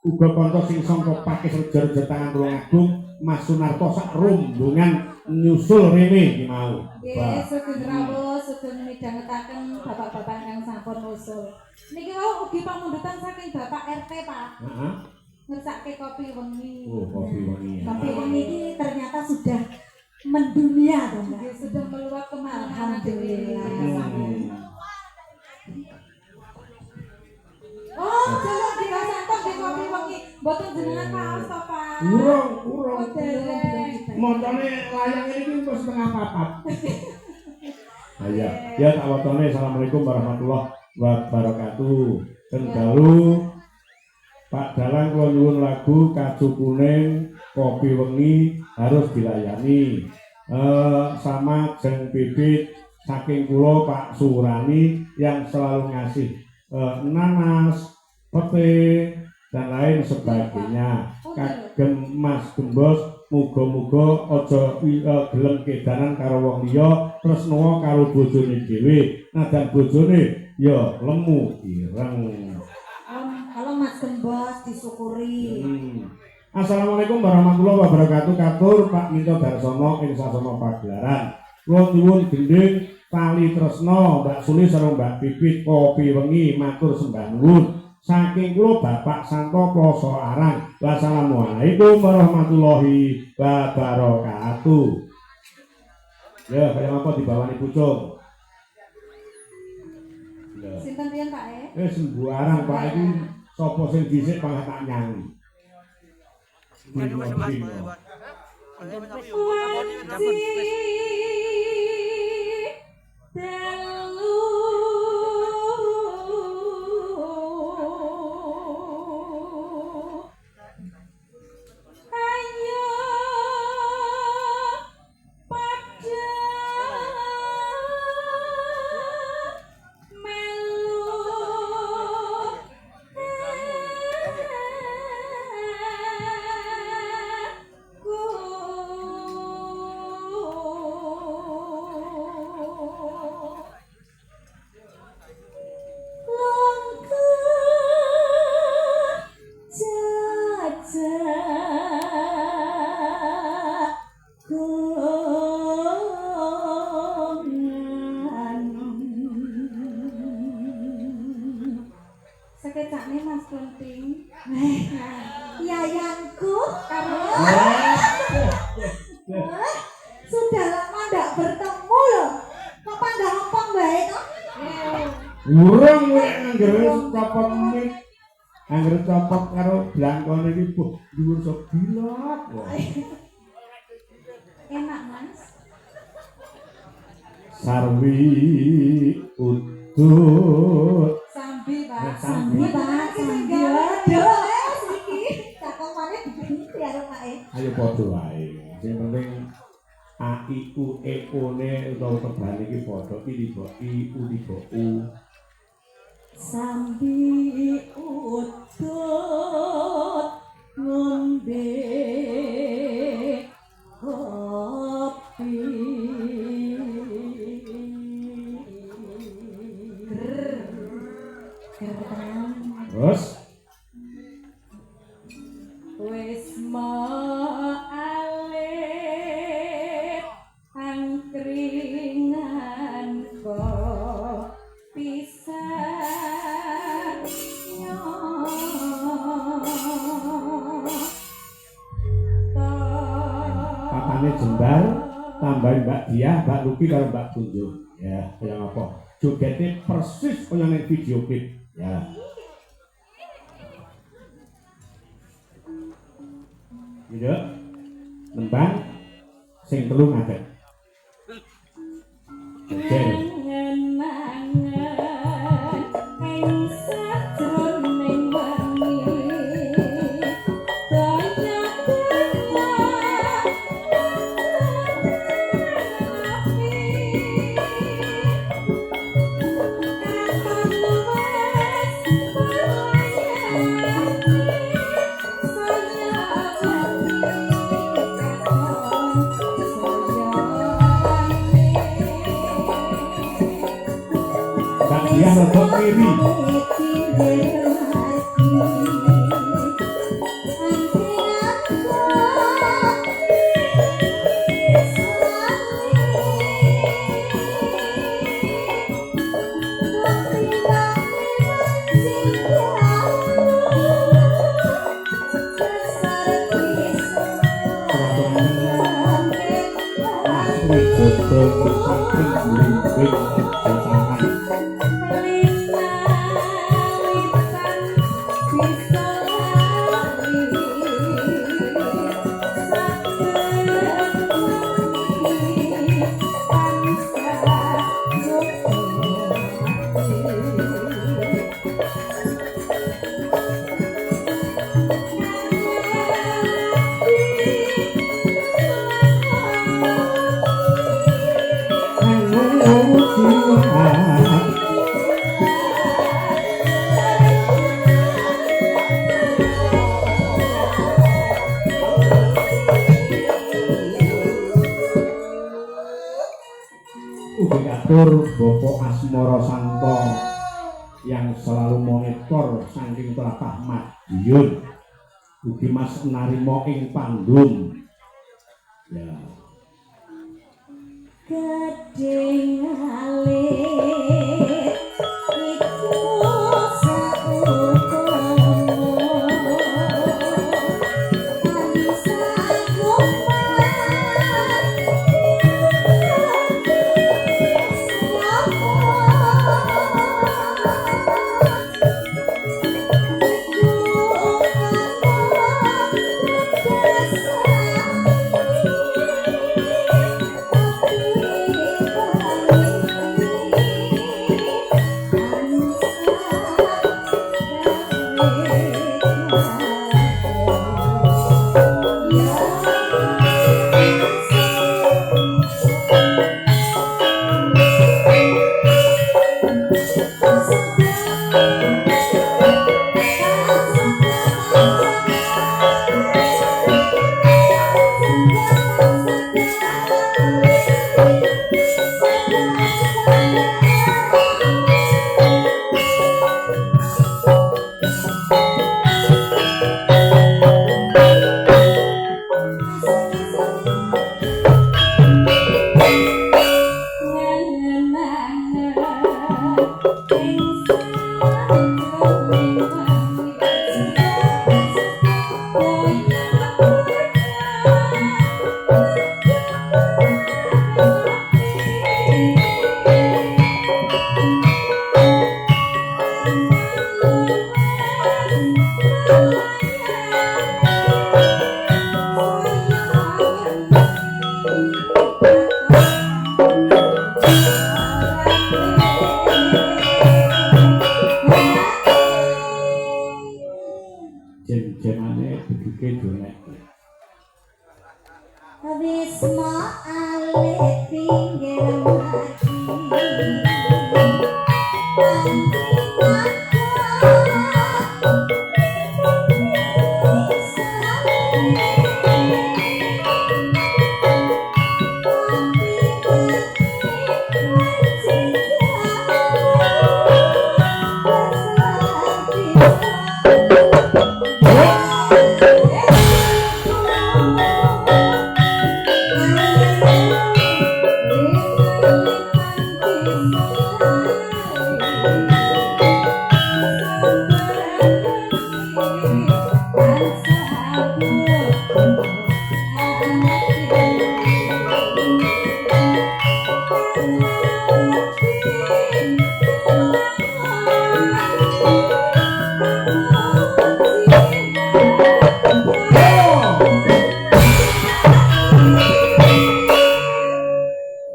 uga kanca sing sangka pakis reja-reja tangan Tulung Agung Mas Sunarto sak rombongan nyusul rene iki mau. Nggih, sugeng rawuh, sugeng midhangetaken bapak-bapak ingkang sampun usul. Niki wau ugi pamundutan saking Bapak RT, Pak. Heeh. Ngersake kopi wengi. Oh, kopi wengi. Kopi wengi ini ternyata sudah mendunia, Mbak. Sudah meluap kemana-mana. Alhamdulillah. Oh, jelek dirasakan di kopi wengi. Mboten jenengan kaos to, Pak. Urung. Oh, dereng. Montone layang ini wis setengah papat. Ya tak wacane Assalamualaikum warahmatullahi wabarakatuh. Dalu Pak Dalang kula nyuwun lagu Kacu Kuning Kopi Wengi harus dilayani. Sama Jeng Bibit saking kula Pak Surani yang selalu ngasih nanas, pete dan lain sebagainya. Kagem Mas Gembos muga-muga aja gelem kedanan karo wong liya tresna karo bojone dhewe. Nadan bojone ya lemu ireng. Kalau Mas Gembos disyukuri. Assalamualaikum warahmatullahi wabarakatuh. Katur Pak Minto Darsono ing sasana pagelaran. Kula nyuwun gending tali tresna Mbak Suli sareng Mbak Bibit Kopi Wengi matur sembah nuwun. Saking kula Bapak Santo Ploso Arang. Wassalamualaikum warahmatullahi wabarakatuh. Ya, kaya apa dibawani pucung. Sinten pian Pak Sembarang Pak iki sapa sing dhisik pangkat tak nyanyi. Sudah lama tidak bertemu loh. Kok panggah-ompong bae to? Urung nek anggere copot menit. Anggere copot karo blangkone iki dhuwur sok bilot. Enak, Mas. Sarwi udut. Sambi, Pak. Sambi, Pak. Sambi. Aduh, iki cakomane dibinti karo Pak. Ayo padha wae. Sing penting A I U E O ne utawa tebane iki padha iki tiba I U tiba U. Sambi udut ngombe kopi. Terus wis alit angkringan kok pisan papane jembar tambahin Mbak Diah, Mbak Luki karo Mbak Kunjung. Ya, kaya apa? Jogete persis kaya ning video klip. Ya. Iya. Nembang sing telu ngadeg. Oke. Dia rodok kiri. matur Bapak Asmara Santo yang selalu monitor saking tlatah Madiun, ugi Mas narima ing pandum. Ya. Gedeng alit iku saukomo anisa Jen-jenane beduke dolek. Wisma alit pinggir mati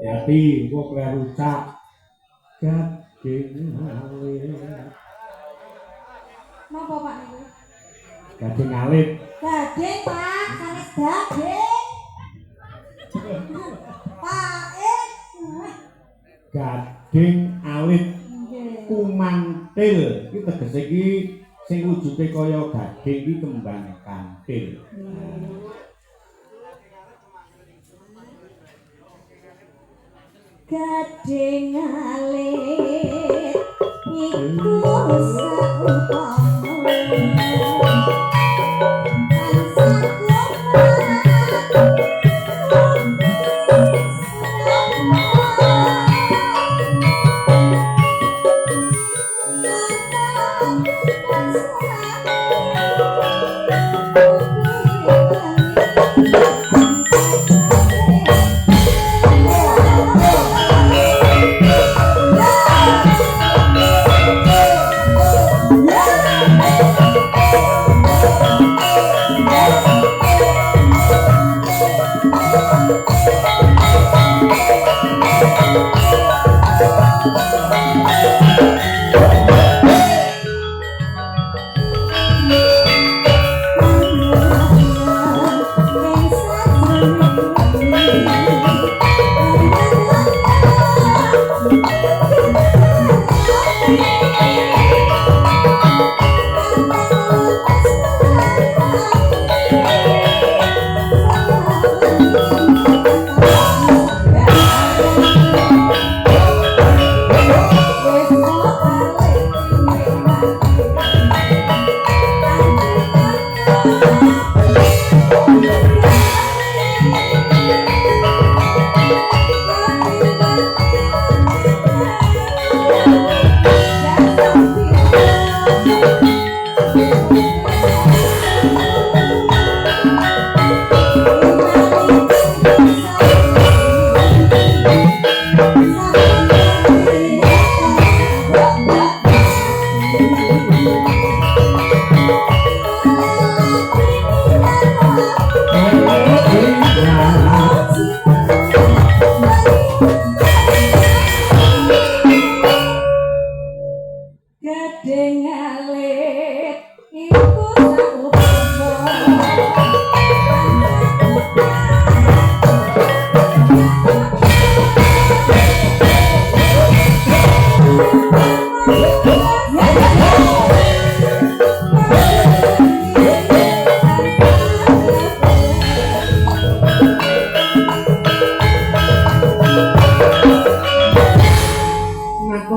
Yati, kok kleru cak gading alit. Napa Pak niku? Gading alit. Gading Pak, sanes gading. Pak Gading alit nggih. kumantil. Iki tegese iki sing wujude kaya gading iki kembang kantil. Gading alit iku saukomo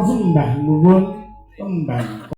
sembah nuwun tembang